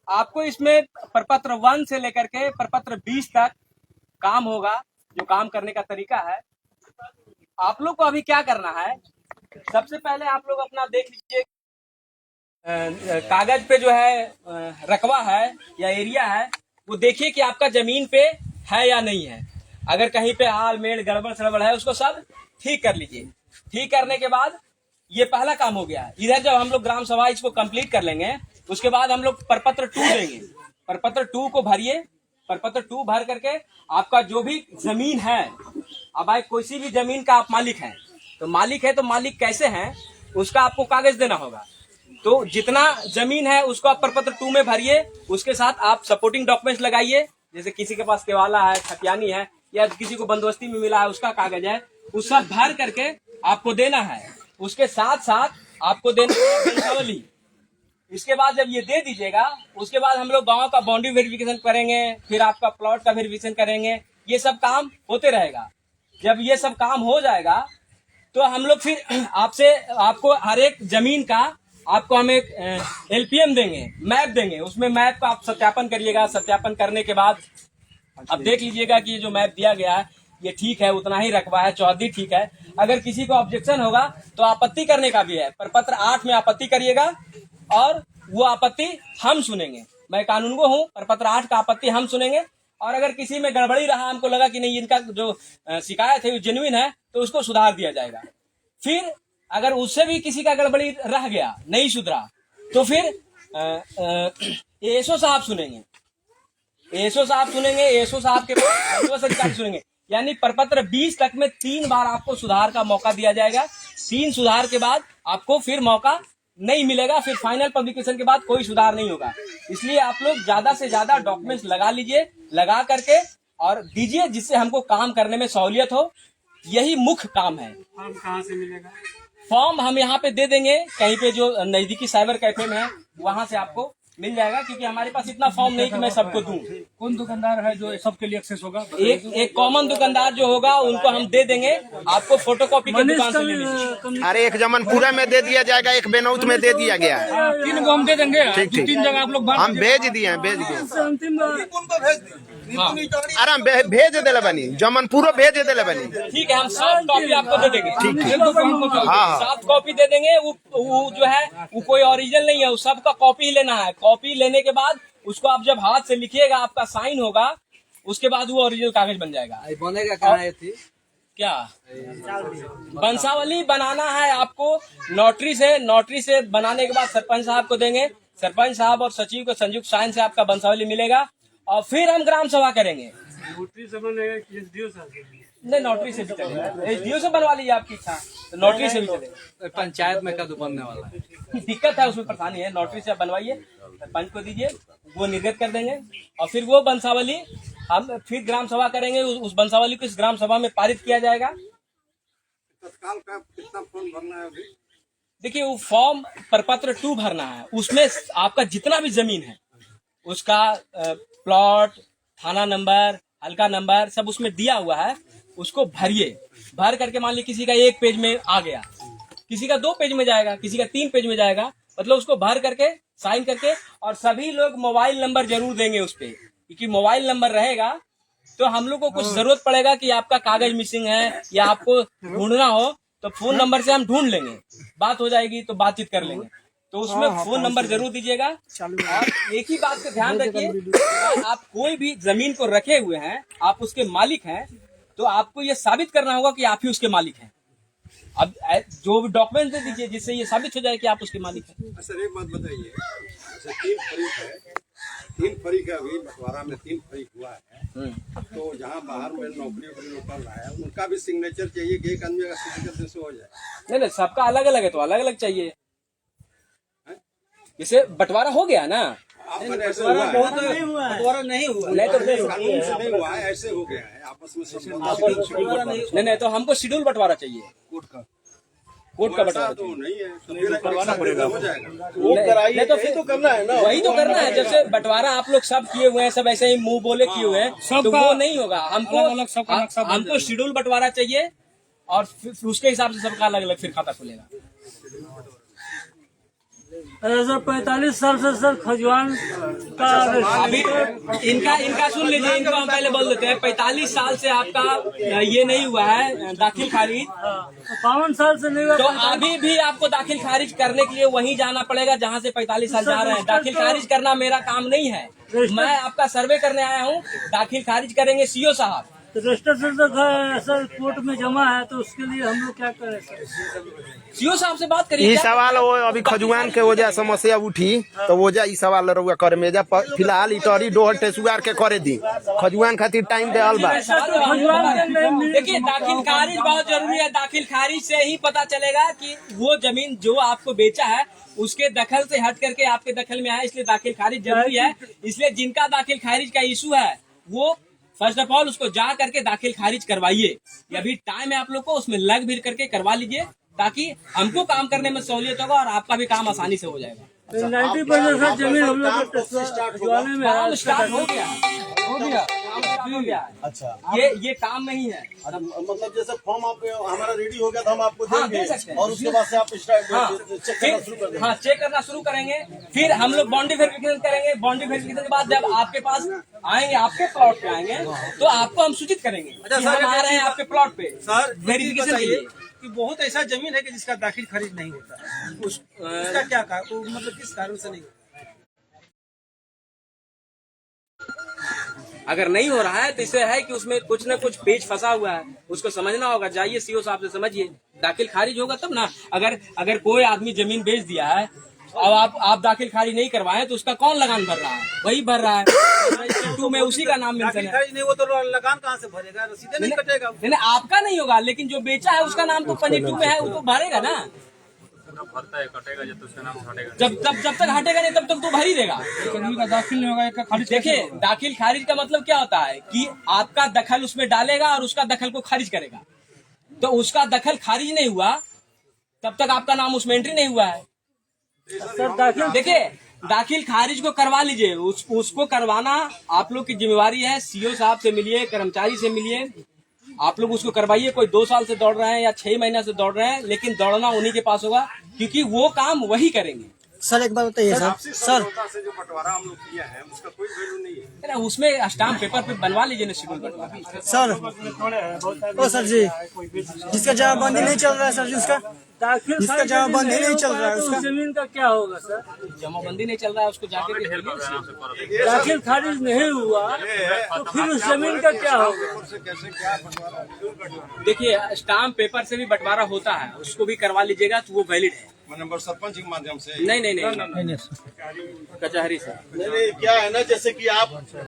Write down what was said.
आपको इसमें प्रपत्र 1 से लेकर के प्रपत्र 20 तक काम होगा। जो काम करने का तरीका है, आप लोग को अभी क्या करना है, सबसे पहले आप लोग अपना देख लीजिए कागज पे जो है रकबा है या एरिया है, वो देखिए कि आपका जमीन पे है या नहीं है। अगर कहीं पे हाल मेल गड़बड़ सड़बड़ है, उसको सब ठीक कर लीजिए। ठीक करने के बाद ये पहला काम हो गया। इधर जब हम लोग ग्राम सभा इसको कंप्लीट कर लेंगे, उसके बाद हम लोग प्रपत्र 2 देंगे। प्रपत्र 2 को भरिए। प्रपत्र 2 भर करके आपका जो भी जमीन है, अब भाई किसी भी जमीन का आप मालिक हैं, तो मालिक है तो मालिक कैसे हैं उसका आपको कागज देना होगा। तो जितना जमीन है उसको आप प्रपत्र 2 में भरिए। उसके साथ आप सपोर्टिंग डॉक्यूमेंट्स लगाइए, जैसे किसी के पास केवाला है, खतियानी है, या किसी को बंदोबस्ती में मिला है उसका कागज है, उस सब भर करके आपको देना है। उसके साथ साथ आपको देना है वंशावली। इसके बाद जब ये दे दीजिएगा, उसके बाद हम लोग गांव का बाउंड्री वेरिफिकेशन करेंगे, फिर आपका प्लॉट का वेरिफिकेशन करेंगे। ये सब काम होते रहेगा। जब ये सब काम हो जाएगा तो हम लोग फिर आपको हर एक जमीन का आपको हम एक LPM देंगे, मैप देंगे। उसमें मैप का आप सत्यापन करिएगा। सत्यापन करने के बाद अब देख लीजिएगा कि ये जो मैप दिया गया है ये ठीक है, उतना ही रकबा है, चौहद्दी ठीक है। अगर किसी को ऑब्जेक्शन होगा तो आपत्ति करने का भी है। प्रपत्र 8 में आपत्ति करिएगा और वो आपत्ति हम सुनेंगे। मैं कानूनगो हूँ, प्रपत्र 8 का आपत्ति हम सुनेंगे। और अगर किसी में गड़बड़ी रहा, हमको लगा कि नहीं इनका जो शिकायत है वो जेन्युइन है, तो उसको सुधार दिया जाएगा। फिर अगर उससे भी किसी का गड़बड़ी रह गया, नहीं सुधरा, तो फिर ASO साहब सुनेंगे। ASO साहब सुनेंगे। ASO साहब के बाद अधिकारी सुनेंगे। यानी प्रपत्र 20 तक में 3 बार आपको सुधार का मौका दिया जाएगा। 3 सुधार के बाद आपको फिर मौका नहीं मिलेगा। फिर फाइनल पब्लिकेशन के बाद कोई सुधार नहीं होगा। इसलिए आप लोग ज्यादा से ज्यादा डॉक्यूमेंट्स लगा लीजिए, लगा करके और दीजिए, जिससे हमको काम करने में सहूलियत हो। यही मुख्य काम है। फॉर्म कहाँ से मिलेगा? फॉर्म हम यहाँ पे दे देंगे, कहीं पे जो नजदीकी साइबर कैफे में है वहां से आपको मिल जाएगा, क्योंकि हमारे पास इतना फॉर्म नहीं कि मैं सबको दूं। कौन दुकानदार है जो सबके लिए एक्सेस होगा? एक कॉमन दुकानदार जो होगा उनको हम दे देंगे। आपको फोटोकॉपी की दुकान से ले लीजिए। अरे एक जमनपुरा में दे दिया जाएगा, एक बेनौत में दे दिया गया है। 3 को हम दे देंगे। ठीक, ठीक। 3 जगह आप लोग हम भेज दिए, भेज दिए। अरे हम भेज दिले बनी, जमनपुरो भेज दिले बनी। ठीक है, हम सॉफ्ट कॉपी आपको दे देंगे। ठीक है। हाँ, सॉफ्ट कॉपी दे देंगे। वो जो है वो कोई ओरिजिनल नहीं है, वो सबका कॉपी लेना है। कॉपी लेने के बाद उसको आप जब हाथ से लिखिएगा, आपका साइन होगा, उसके बाद वो ओरिजिनल कागज बन जाएगा। बनेगा कहाँ है थी? क्या वंशावली बनाना है आपको नोटरी से। नोटरी से बनाने के बाद सरपंच साहब को देंगे। सरपंच साहब और सचिव को संयुक्त साइन से आपका वंशावली मिलेगा। और फिर हम ग्राम सभा करेंगे। नोटरी से बनेगा कि SDO साहब? नहीं, नोटरी से भी चलेगा। SDO से बनवा लीजिए, आपकी इच्छा तो नोटरी से भी चलेगा। पंचायत में कब बनने वाला है? दिक्कत है, उसमें परेशानी है। नोटरी से आप बनवाइए, सरपंच को दीजिए, वो निर्गत कर देंगे। और फिर वो वंशावली हम फिर ग्राम सभा करेंगे। उस वंशावली को इस ग्राम सभा में पारित किया जाएगा। तत्काल का कितना फॉर्म भरना है अभी? देखिए, वो फॉर्म प्रपत्र 2 भरना है। उसमें आपका जितना भी जमीन है उसका प्लॉट, थाना नंबर, हल्का नंबर सब उसमें दिया हुआ है। उसको भरिए। भर करके मान लीजिए किसी का 1 पेज में आ गया, किसी का 2 पेज में जाएगा, किसी का 3 पेज में जाएगा। मतलब उसको भर करके साइन करके, और सभी लोग मोबाइल नंबर जरूर देंगे उस पे, क्योंकि मोबाइल नंबर रहेगा तो हम लोग को कुछ जरूरत पड़ेगा कि आपका कागज मिसिंग है या आपको ढूंढना हो, तो फोन नंबर से हम ढूंढ लेंगे। बात हो जाएगी तो बातचीत कर लेंगे। तो उसमें फोन नंबर जरूर दीजिएगा। और एक ही बात का ध्यान रखिए, आप कोई भी जमीन को रखे हुए हैं, आप उसके मालिक हैं, तो आपको ये साबित करना होगा कि आप ही उसके मालिक हैं। अब जो भी डॉक्यूमेंट दे दीजिए जिससे ये साबित हो जाए कि आप उसके मालिक हैं। सर एक बात बताइए, जैसे 3 फरीक है, 3 फरीक है, अभी बंटवारा में 3 फरीक हुआ है, तो जहाँ बाहर में नौकरी लोग कर रहा है उनका भी सिग्नेचर चाहिए कि एक आदमी का सिग्नेचर जैसे हो जाए? नहीं, सबका अलग अलग है तो अलग अलग चाहिए। जैसे बंटवारा हो गया ना, बंटवारा नहीं हुआ। नहीं तो कानून से नहीं हुआ है, ऐसे हो गया है आपस में। नहीं तो हमको शेड्यूल बंटवारा चाहिए, कोर्ट का बंटवारा तो चाहिए। नहीं है, तो फिर करवाना पड़ेगा, हो जाएगा। नहीं तो फिर तो करना है ना, वही तो करना है। जैसे बंटवारा आप लोग सब किए हुए हैं, सब ऐसे ही मुंह बोले किए हुए हैं, तो वो नहीं होगा। हमको शेड्यूल बंटवारा चाहिए और फिर उसके हिसाब से सबका अलग अलग फिर खाता खुलेगा। अरे सर 45 साल से सर खजवान का अभी इनका सुन लीजिए, इनको हम पहले बोल देते हैं। 45 साल से आपका ये नहीं हुआ है दाखिल खारिज, 52 साल से नहीं हुआ। तो अभी भी आपको दाखिल खारिज करने के लिए वहीं जाना पड़ेगा जहाँ से 45 साल जा रहे हैं। दाखिल खारिज करना मेरा काम नहीं है, मैं आपका सर्वे करने आया हूँ। दाखिल खारिज करेंगे सीओ साहब। तो रजिस्टर सर कोर्ट में जमा है, तो उसके लिए हम लोग क्या करें सर? सीओ साहब से बात करिए। ई सवाल वो अभी खजुआन के वजह समस्या उठी तो वजह ई सवाल रउआ करे में जा फिलहाल इटरी डोहर टेसुआर के करे दी खजुआन खातिर टाइम देहल बा। देखिए दाखिल खारिज बहुत जरूरी है। दाखिल खारिज से ही पता चलेगा कि वो जमीन जो आपको बेचा है उसके दखल से हट करके आपके दखल में आया, इसलिए दाखिल खारिज जरूरी है। इसलिए जिनका दाखिल खारिज का इशू है वो फर्स्ट ऑफ ऑल उसको जा करके दाखिल खारिज करवाइए। अभी टाइम है आप लोग को, उसमें लग भीड़ करके करवा लीजिए ताकि हमको काम करने में सहूलियत होगा और आपका भी काम आसानी से हो जाएगा। 90% जमीन हम लोग खजवाने में काम है। स्टार्ट हो गया, काम स्टार्ट हो गया। अच्छा, ये काम नहीं है। मतलब जैसे फॉर्म आप हमारा रेडी हो गया तो हम आपको हाँ, देंगे दे सकते हैं। और उसके बाद से आप स्टार्ट हाँ, चेक करना शुरू कर देंगे। हाँ, चेक करना शुरू करेंगे। फिर हम लोग बाउंड्री वेरिफिकेशन करेंगे। बाउंड्री वेरिफिकेशन के बाद जब आपके पास आएंगे, आपके प्लॉट पे आएंगे, तो आपको हम सूचित करेंगे कि हम आ रहे हैं आपके प्लॉट पे सर वेरिफिकेशन के लिए। कि बहुत ऐसा जमीन है कि जिसका दाखिल खारिज नहीं होता है, उसका क्या कारण, मतलब किस कारण से नहीं होता? अगर नहीं हो रहा है तो इससे है कि उसमें कुछ न कुछ पेच फंसा हुआ है, उसको समझना होगा। जाइए सीओ साहब से समझिए, दाखिल खारिज होगा तब ना। अगर कोई आदमी जमीन बेच दिया है अब आप दाखिल खारिज नहीं करवाए तो उसका कौन लगान भर रहा है? वही भर रहा है। रजिस्टर में उसी का नाम मेंशन दाखिल है। खारिज नहीं हो तो लगान कहाँ से भरेगा, रसीदें नहीं कटेगा। नहीं, आपका नहीं होगा, लेकिन जो बेचा है उसका नाम तो 52 में है, वो तो भरेगा ना। जब तक हटेगा नहीं तब तक तो भर ही देगा। जमीन का दाखिल नहीं होगा, एक का खारिज। देखिए दाखिल खारिज का मतलब क्या होता है कि आपका दखल उसमें डालेगा और उसका दखल को खारिज करेगा। तो उसका दखल खारिज नहीं हुआ तब तक आपका नाम उसमें एंट्री नहीं हुआ है। सर दाखिल देखिए दाखिल खारिज को करवा लीजिए, उसको करवाना आप लोग की जिम्मेवारी है। सीओ साहब से मिलिए, कर्मचारी से मिलिए, आप लोग उसको करवाइए। कोई 2 साल से दौड़ रहे हैं या 6 महीना से दौड़ रहे हैं, लेकिन दौड़ना उन्हीं के पास होगा क्योंकि वो काम वही करेंगे। सर एक बात बताइए सर से जो बंटवारा हम लोग किया है उसका कोई वैल्यू नहीं है ना, उसमें स्टाम्प पेपर पे बनवा लीजिए ना शेड्यूल बंटवारा। सर ओ सर जी, जिसका जमाबंदी नहीं चल रहा है सर जी, उसका दाखिल जिसका जमाबंदी नहीं चल रहा है तो उसका जमीन का क्या होगा सर? जमाबंदी नहीं चल रहा है उसको जाके दाखिल खारिज नहीं हुआ तो फिर उस जमीन का क्या होगा? से कैसे क्या बंटवारा देखिए स्टाम्प पेपर से भी बंटवारा होता है, उसको भी करवा लीजिएगा तो वो वैलिड है। नंबर सरपंच के माध्यम से नहीं कचहरी से। नहीं क्या है ना, जैसे कि आप